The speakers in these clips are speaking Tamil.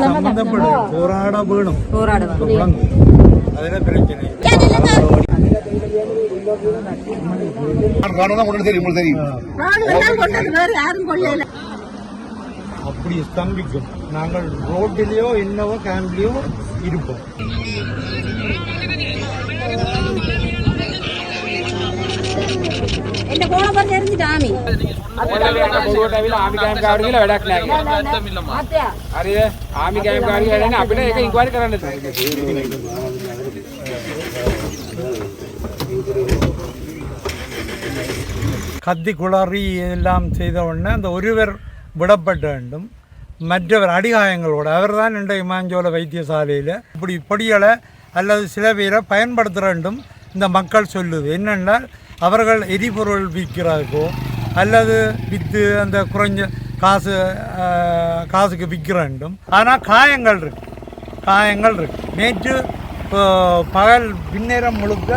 சம்பந்தப்படும் போராட வேணும். அதுல பிரச்சனை அப்படி ஸ்தம்பிக்கும். நாங்கள் ரோட்டிலேயோ என்னவோ கேம்ப்லயோ இருப்போம். එන්න කොහොම බර දෙරින්ද ආමි අපිට බොරුවට ඇවිල්ලා ආමි කැම්ප් කාඩ් කියලා වැඩක් නැහැ කියලා. හරිද? ආමි කැම්ප් කාඩ් කියලා වැඩක් අපිට ඒක ඉන්ක්වයරි කරන්න கத்தி குளறி எல்லாம் செய்த உடனே அந்த ஒருவர் விடப்பட வேண்டும். மற்றவர் அடிகாயங்களோடு அவர் தான் இந்த இமாஞ்சோல வைத்தியசாலையில் இப்படி பொடிகளை அல்லது சில பேரை பயன்படுத்த வேண்டும் இந்த மக்கள் சொல்லுது. என்னென்னால் அவர்கள் எரிபொருள் விற்கிறதுக்கோ அல்லது விற்று அந்த குறைஞ்ச காசுக்கு விற்கிற வேண்டும். ஆனால் காயங்கள் இருக்கு. நேற்று பகல் பின்னேரம் முழுக்க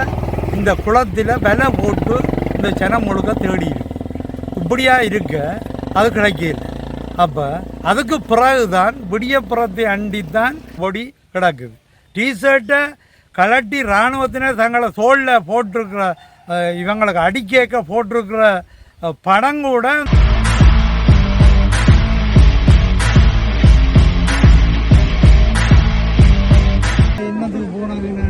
இந்த குளத்தில் விலை போட்டு இந்த சனம் முழுக்க தேடி இப்படியா இருக்க அது கிடைக்கல. அப்போ அதுக்கு பிறகுதான் விடியப்புறத்தை அண்டித்தான் பொடி கிடக்குது. டிஷர்ட்டை கலட்டி இராணுவத்தினர் தங்களை தோளில் போட்டிருக்கிற இவங்களுக்கு அடிக்கேக்க போட்டிருக்கிற படம் கூட என்னத்துக்கு போனதுன்னு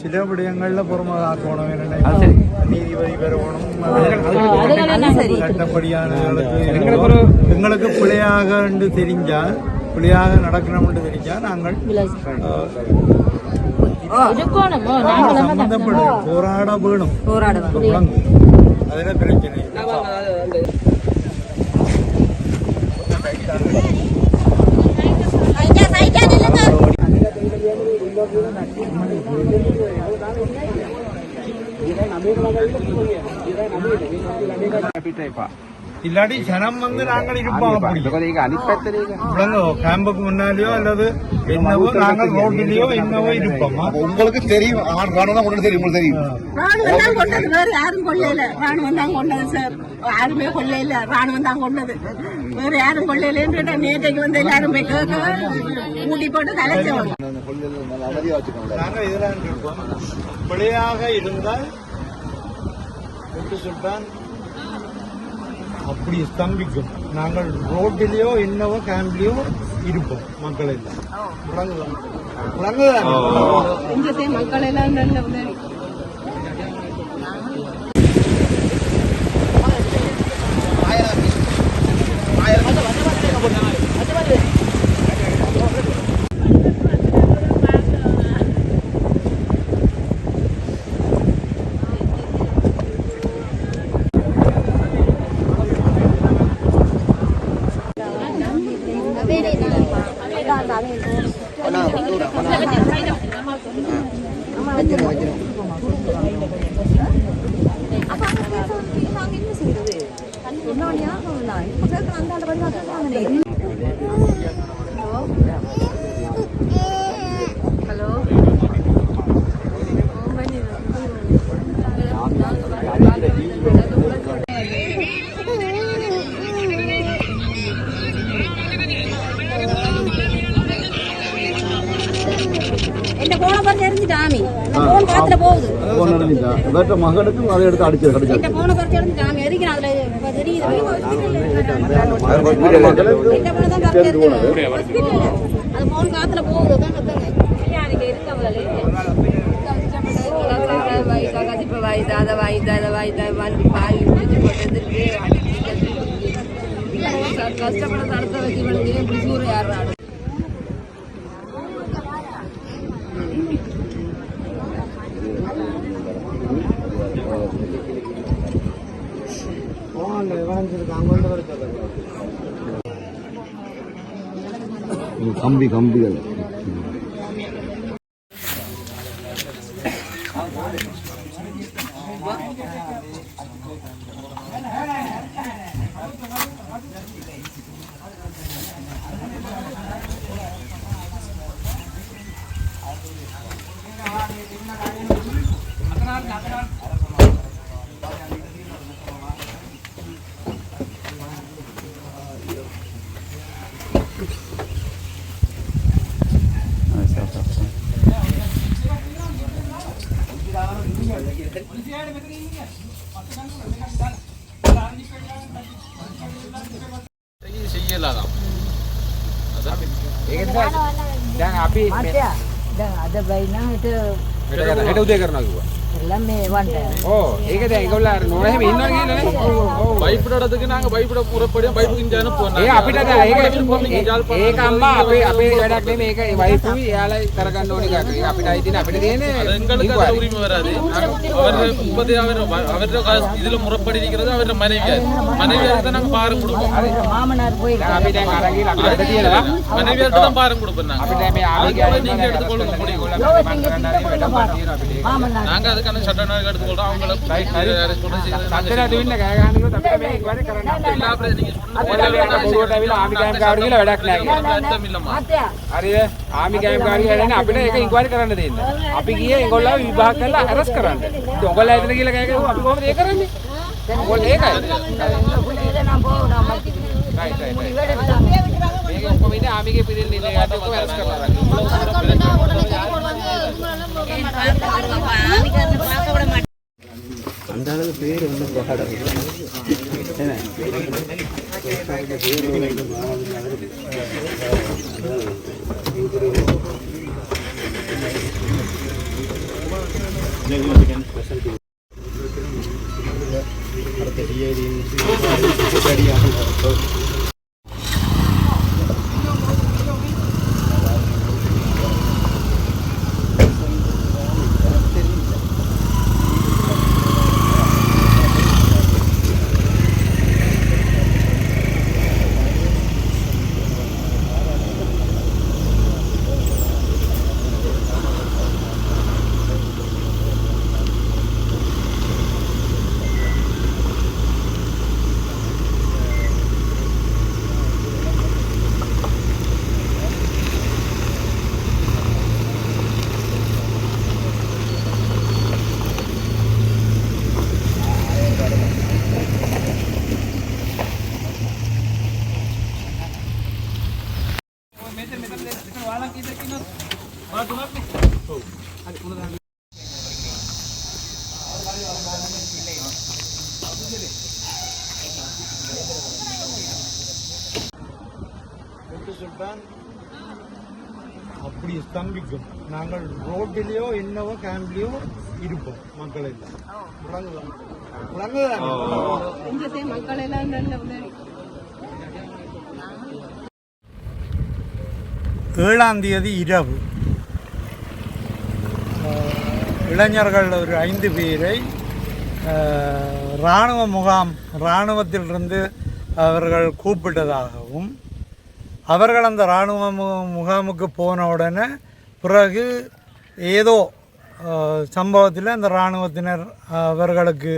சில விடயங்களில் புறமாக்கணும். நீதிபதி பெறணும். சட்டப்படியானவர்களுக்கு எங்களுக்கு பிள்ளையாக தெரிஞ்சால் பிள்ளையாக நடக்கணும்னு தெரிஞ்சா நாங்கள் சம்பந்தப்படும் போராட வேணும். அதுல பிரச்சனை இல்லாட்டி ஜனம் நாங்கள் இருப்போம். கேம்புக்கு முன்னாலேயோ அல்லது என்னவோ நாங்கள் ரோட்டிலேயோ என்னவோ இருப்போம். உங்களுக்கு தெரியும் தெரியும் ராணுவம் கொண்டது வேற யாரும் கொள்ளையில. ராணுவம் தான் கொண்டது சார். யாருமே கொள்ளையில. ராணுவம் தான் கொண்டது. வேற யாரும் கொள்ளையில. நேற்றைக்கு வந்து எல்லாருமே கூட்டி போட்டு கலைச்சோம். நாங்கள் இதெல்லாம் இருப்போம். பிள்ளையாக இருந்தால் சுல்தான் அப்படி ஸ்தம்பிக்கும். நாங்கள் ரோட்டிலேயோ என்னவோ கேம்ப்லயோ இருப்போம். மக்கள் எல்லாம் மக்கள் எல்லாம் நல்ல உதவி. மகனுக்கும் அதை எடுத்து அடிச்சு கஷ்டப்பட நடத்த வச்சு இப்படி சூறு யாரு கம்பிகள் Gracias. செய்யலாம் දැන් අපි දැන් අද බයිනා හෙට උදේ කරනවා කිව්වා. එල්ලම් මේ වන්ට. ඕ ඒක දැන් ඒගොල්ලෝ අර නෝන එහෙම ඉන්නවා කියලානේ. ඔව්. බයිපුඩටදක නාග බයිපුඩ පුරපඩිය බයිපුකින් යන පොන්න. ඒ අපිට දැන් ඒක අම්මා අපේ වැඩක් නෙමෙයි ඒක වයිෆුයි එයාලා කරගන්න ඕනේ එකක්. ඒක අපිට අයිතිනේ අපිට තියෙන්නේ. எங்களுக்கு அது உரிமை வராது அவர் முப்பது அவர்கிட்ட இதுல முறைப்படி இருக்கிறது அவர்கிட்ட மனைவியாருக்கு தான் நாங்க பாரம் கொடுப்போம் මාමනාර போய் අපි දැන් අරන් ගිහලා අපිට තියෙනවා. மனைவியாருக்கு தான் பாரம் கொடுப்போம் நாங்க අපිට මේ ආමිගේ நீங்க எடுத்துக்கொள்ளுங்க முடியும் මාමනාර நாங்க அதுக்கான சட்ட நடவடிக்கை எடுத்துக்கொள்றோம் அவங்கள සත්‍යලා දෙන්න කෑ ගහන කිව්වොත් අපිට මේක වැඩ කරන්න இல்ல அப்படியே நீங்க ඔයාලා බොරුවට ඇවිල්ලා ආමි ගෑම් කාඩ් කියලා වැඩක් නැහැ කියලා. அர்த்தம் இல்லம்மா හරිද? ආමි ගෑම් කාඩ් කියලා දෙන්නේ අපිට ඒක ඉන්ක්වයරි කරන්න දෙන්න. අපි ගියේ ඒගොල්ලෝ විභාග කරලා අරස් කරන්න. ඉතින් ඔයගොල්ලෝ ඇවිල්ලා කියලා කෑ ගහුවා අපි කොහොමද ඒක කරන්නේ? ඔයගොල්ලෝ ඒකයි. Right right. මේක ඔක්කොම ඉන්නේ ආමිගේ පිළිල් ඉන්නේ ඒකට ඔක්කොම අරස් කරලා දාන්න. அந்த அளவு பேர் வந்து பாடம் என்ன அப்படி ஸ்தம்பிக்கும். நாங்கள் ரோட்டிலேயோ என்னவோ கேம்ப்லேயோ இருப்போம் மக்கள் எல்லாம். விளங்குதான் மக்கள் எல்லாம் நல்ல உதவி 7ஆம் தேதி இரவு இளைஞர்கள் ஒரு 5 பேரை இராணுவத்திலிருந்து அவர்கள் கூப்பிட்டதாகவும் அவர்கள் அந்த இராணுவ முகாமுக்கு போன உடனே பிறகு ஏதோ சம்பவத்தில் அந்த இராணுவத்தினர் அவர்களுக்கு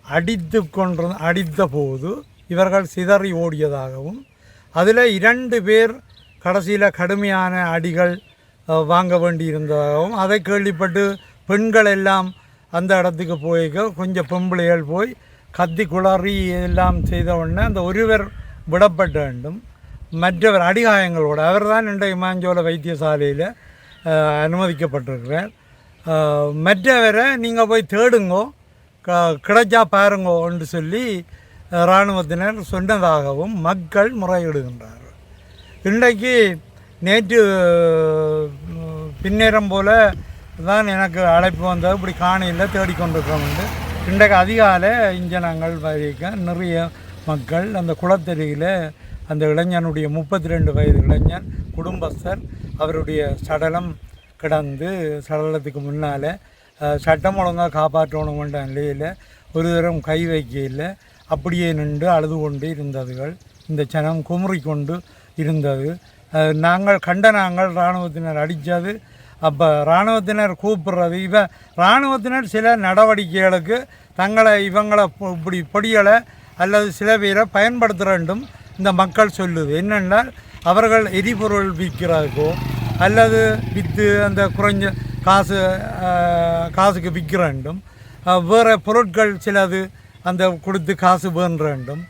அடித்த போது இவர்கள் சிதறி ஓடியதாகவும் அதில் 2 பேர் கடைசியில் கடுமையான அடிகள் வாங்க வேண்டியிருந்ததாகவும் அதை கேள்விப்பட்டு பெண்கள் எல்லாம் அந்த இடத்துக்கு போய்க்க கொஞ்சம் பொம்பளைகள் போய் கத்தி குளறி எல்லாம் செய்த உடனே அந்த ஒருவர் விடப்பட வேண்டும். மற்றவர் அடிகாயங்களோடு அவர் தான் இந்த இமாஞ்சோல வைத்தியசாலையில் அனுமதிக்கப்பட்டிருக்கிறார். மற்றவரை நீங்கள் போய் தேடுங்கோ கிடைச்சா பாருங்கோ என்று சொல்லி இராணுவத்தினர் சொன்னதாகவும் மக்கள் முறையிடுகின்றார்கள். இன்றைக்கு நேற்று பின்னேரம் போல் தான் எனக்கு அழைப்பு வந்தது, இப்படி காணியில் தேடிக்கொண்டிருக்கிறோம். இன்றைக்கு அதிகாலை இங்கே நாங்கள் வரைக்க நிறைய மக்கள் அந்த குளத்தருகில் அந்த இளைஞனுடைய 32 வயது இளைஞன் குடும்பஸ்தர் அவருடைய சடலம் கிடந்து சடலத்துக்கு முன்னால் சட்டம் ஒழுங்காக காப்பாற்றணுமென்ற நிலையில் ஒரு தரம் கை வைக்கையில் அப்படியே நின்று அழுது கொண்டு இருந்ததுகள் இந்த ஜனம் குமுறி கொண்டு இருந்தது. நாங்கள் இராணுவத்தினர் அடித்தது. அப்போ இராணுவத்தினர் கூப்பிடுறது இராணுவத்தினர் சில நடவடிக்கைகளுக்கு இவங்களை இப்படி பொடிகளை அல்லது சில பேரை பயன்படுத்த வேண்டும் இந்த மக்கள் சொல்லுது. என்னென்னால் அவர்கள் எரிபொருள் விற்கிறதுக்கோ அல்லது விற்று அந்த குறைஞ்ச காசுக்கு விற்க வேண்டும், வேறு பொருட்கள் சிலது அந்த கொடுத்து காசு வேண்ட வேண்டும்.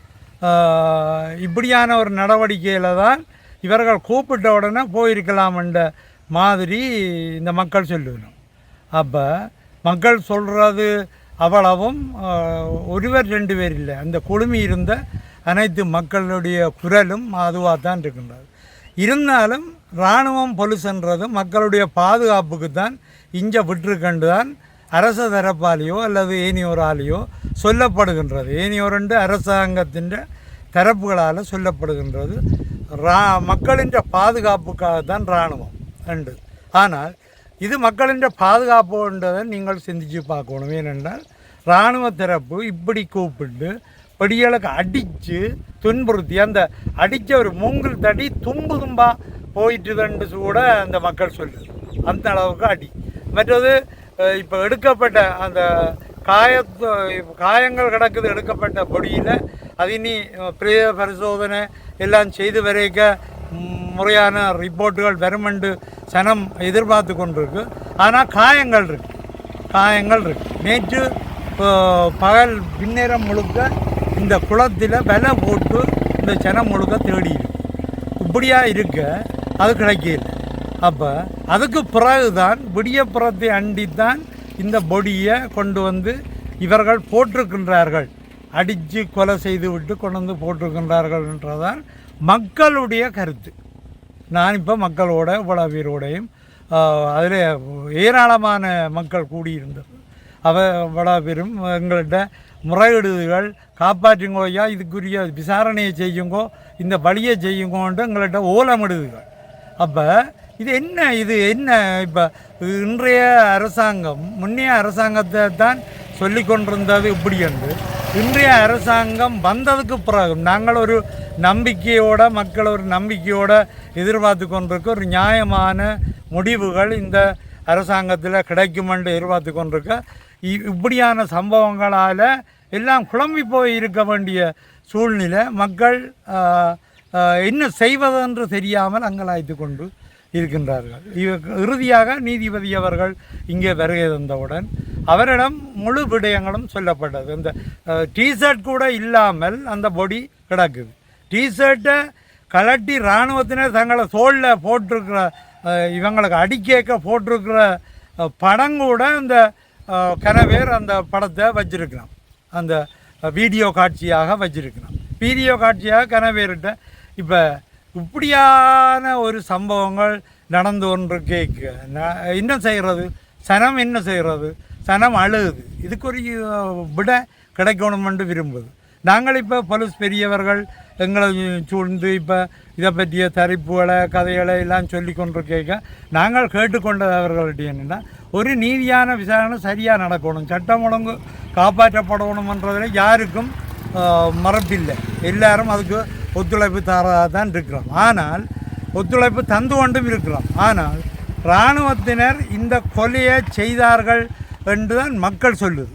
இப்படியான ஒரு நடவடிக்கையில் தான் இவர்கள் கூப்பிட்ட உடனே போயிருக்கலாம் என்ற மாதிரி இந்த மக்கள் சொல்லணும். அப்போ மக்கள் சொல்கிறது அவ்வளவும் ஒருவர் 2 பேர் இல்லை, அந்த குழுமி இருந்த அனைத்து மக்களுடைய குரலும் அதுவாக தான் இருக்கின்றது. இருந்தாலும் இராணுவம் பொலிஸ்ன்றது மக்களுடைய பாதுகாப்புக்கு தான் இங்கே விட்டுருக்கண்டு தான் அரச தரப்பாலேயோ அல்லது ஏனியோராலேயோ சொல்லப்படுகின்றது. ஏனியோரென்று அரசாங்கத்தின் தரப்புகளால் சொல்லப்படுகின்றது. மக்களின் பாதுகாப்புக்காகத்தான் இராணுவம் உண்டு. ஆனால் இது மக்களின் பாதுகாப்புன்றதை நீங்கள் சிந்தித்து பார்க்கணும். ஏனென்றால் இராணுவ தரப்பு இப்படி கூப்பிட்டு படிகளுக்கு அடித்து துன்புறுத்தி அந்த அடித்த ஒரு மூங்கில் தடி தும்பாக போயிட்டுதுன்னு கூட அந்த மக்கள் சொல்லுது. அந்த அளவுக்கு அடி. மற்றது இப்போ எடுக்கப்பட்ட அந்த காயங்கள் கிடக்குது எடுக்கப்பட்ட பொடியில் அது இனி பிரேத பரிசோதனை எல்லாம் செய்து வரைக்க முறையான ரிப்போர்ட்டுகள் வருமென்று சனம் எதிர்பார்த்து கொண்டிருக்கு. ஆனால் காயங்கள் இருக்கு. நேற்று பகல் பின்னேரம் முழுக்க இந்த குளத்தில் விலை போட்டு இந்த சனம் முழுக்க தேடி இருக்கு. இப்படியா இருக்க அது கிடைக்கல. அப்போ அதுக்கு பிறகுதான் விடியப்புறத்தை அண்டித்தான் இந்த பொடியை கொண்டு வந்து இவர்கள் போட்டிருக்கின்றார்கள். அடித்து கொலை செய்து விட்டு கொண்டு வந்து போட்டிருக்கின்றார்கள் என்றதான் மக்களுடைய கருத்து. நான் இப்போ மக்களோட இவ்வளோ பேரோடையும் அதில் ஏராளமான மக்கள் கூடியிருந்தது. இவ்வளோ பேரும் எங்கள்கிட்ட முறையீடுகள் காப்பாற்றுங்கோயா, இதுக்குரிய விசாரணையை செய்யுங்கோ, இந்த வழியை செய்யுங்கோன்ட்டு எங்கள்கிட்ட ஓலமிடுதுகள். அப்போ இது என்ன இப்போ இன்றைய அரசாங்கம் முன்னைய அரசாங்கத்தை தான் சொல்லி கொண்டிருந்தது இப்படி என்று. இன்றைய அரசாங்கம் வந்ததுக்கு பிறகு நாங்கள் ஒரு நம்பிக்கையோட மக்கள் ஒரு நம்பிக்கையோட எதிர்பார்த்து கொண்டிருக்க ஒரு நியாயமான முடிவுகள் இந்த அரசாங்கத்தில் கிடைக்கும் என்று எதிர்பார்த்து கொண்டிருக்க இப்படியான சம்பவங்களால் எல்லாம் குழம்பி போய் இருக்க வேண்டிய சூழ்நிலை. மக்கள் என்ன செய்வதென்று தெரியாமல் அங்கலாய்த்து கொண்டு இருக்கின்றார்கள். இறுதியாக நீதிபதி அவர்கள் இங்கே வருகை தந்தவுடன் அவரிடம் முழு விடயங்களும் சொல்லப்பட்டது. இந்த டிஷர்ட் கூட இல்லாமல் அந்த பொடி கிடக்குது. டிஷர்ட்டை கலட்டி இராணுவத்தினர் தங்களை தோளில் போட்டிருக்கிற இவங்களுக்கு அடிக்கேக்க போட்டிருக்கிற படம் கூட அந்த கனவேர் அந்த படத்தை வச்சிருக்கிறான். அந்த வீடியோ காட்சியாக வச்சிருக்கிறான். வீடியோ காட்சியாக கனவேர்கிட்ட இப்போ இப்படியான ஒரு சம்பவங்கள் நடந்து ஒன்று கேட்க என்ன செய்கிறது, சனம் என்ன செய்கிறது, சனம் அழுகுது. இதுக்கு ஒரு விட கிடைக்கணுமென்று விரும்புது. நாங்கள் இப்போ போலீஸ் பெரியவர்கள் எங்களை சூழ்ந்து இப்போ இதை பற்றிய தரிப்புகளை கதைகளை எல்லாம் சொல்லி கொண்டு கேட்க நாங்கள் கேட்டுக்கொண்டவர்கள்ட்ட என்னென்னா ஒரு நீதியான விசாரணை சரியாக நடக்கணும், சட்டம் ஒழுங்கு காப்பாற்றப்படணுமன்றதில் யாருக்கும் மறப்பில்லை. எல்லாரும் அதுக்கு ஒத்துழைப்பு தரதாக தான் இருக்கிறோம். ஆனால் ஒத்துழைப்பு தந்து கொண்டும் இருக்கிறோம். ஆனால் இராணுவத்தினர் இந்த கொலையை செய்தார்கள் என்று தான் மக்கள் சொல்லுது.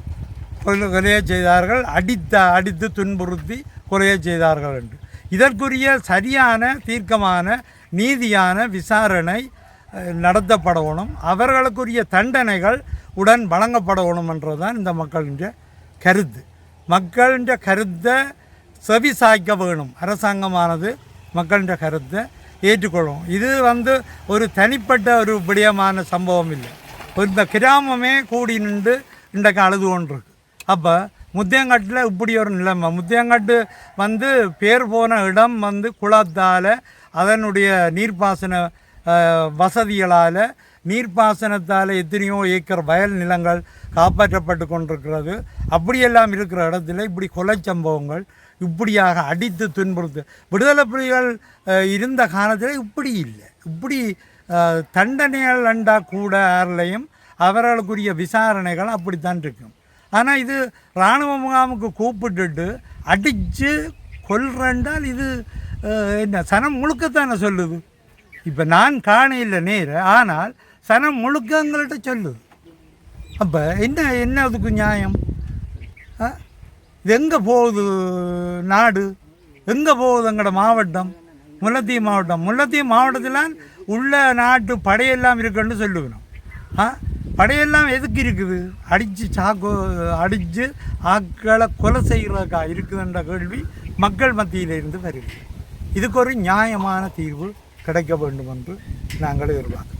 கொலையை செய்தார்கள், அடித்து துன்புறுத்தி கொலையை செய்தார்கள் என்று. இதற்குரிய சரியான தீர்க்கமான நீதியான விசாரணை நடத்தப்படணும். அவர்களுக்குரிய தண்டனைகள் உடன் வழங்கப்படணும் என்றுதான் இந்த மக்களின் கருத்து. மக்களின் கருத்தை செவி சாய்க்க வேணும். அரசாங்கமானது மக்களின் கருத்தை ஏற்றுக்கொள்ளும். இது ஒரு தனிப்பட்ட ஒரு விடயமான சம்பவம் இல்லை. இந்த கிராமமே கூடி நின்று இன்றைக்கு அழுது கொண்டிருக்கு. அப்போ முத்தியங்காட்டில் இப்படி ஒரு நிலைமை. முத்தியங்காட்டு பேர் போன இடம் குளத்தால் அதனுடைய நீர்ப்பாசன வசதிகளால் நீர்ப்பாசனத்தால் எத்தனையோ ஏக்கர் வயல் நிலங்கள் காப்பாற்றப்பட்டு கொண்டிருக்கிறது. அப்படியெல்லாம் இருக்கிற இடத்துல இப்படி கொலை சம்பவங்கள் இப்படியாக அடித்து துன்புறுத்து விடுதலை புலிகள் இருந்த காலத்தில் இப்படி இல்லை. இப்படி தண்டனைகள் அண்டா கூட யாரிலையும் அவர்களுக்குரிய விசாரணைகள் அப்படித்தான் இருக்கும். ஆனால் இது இராணுவ முகாமுக்கு கூப்பிட்டுட்டு அடித்து கொல்றேன்றால் இது என்ன சனம் முழுக்கத்தானே சொல்லுது. இப்போ நான் காண இல்லை நேர, ஆனால் சனம் முழுக்கங்கள்கிட்ட சொல்லுது. அப்போ என்ன அதுக்கு நியாயம்? இது எங்கே போகுது நாடு, எங்கே போகுது எங்களோட மாவட்டம்? முல்லைத்தீவு மாவட்டம். முல்லைத்தீவு மாவட்டத்தில் உள்ள நாட்டு படையெல்லாம் இருக்குன்னு சொல்லுவேணும். படையெல்லாம் எதுக்கு இருக்குது? அடித்து ஆக்களை கொலை செய்கிறதுக்கா இருக்குதுன்ற கேள்வி மக்கள் மத்தியிலிருந்து வருகிறது. இதுக்கு ஒரு நியாயமான தீர்வு கிடைக்க வேண்டும் என்று நாங்கள் எதிர்பார்க்கிறோம்.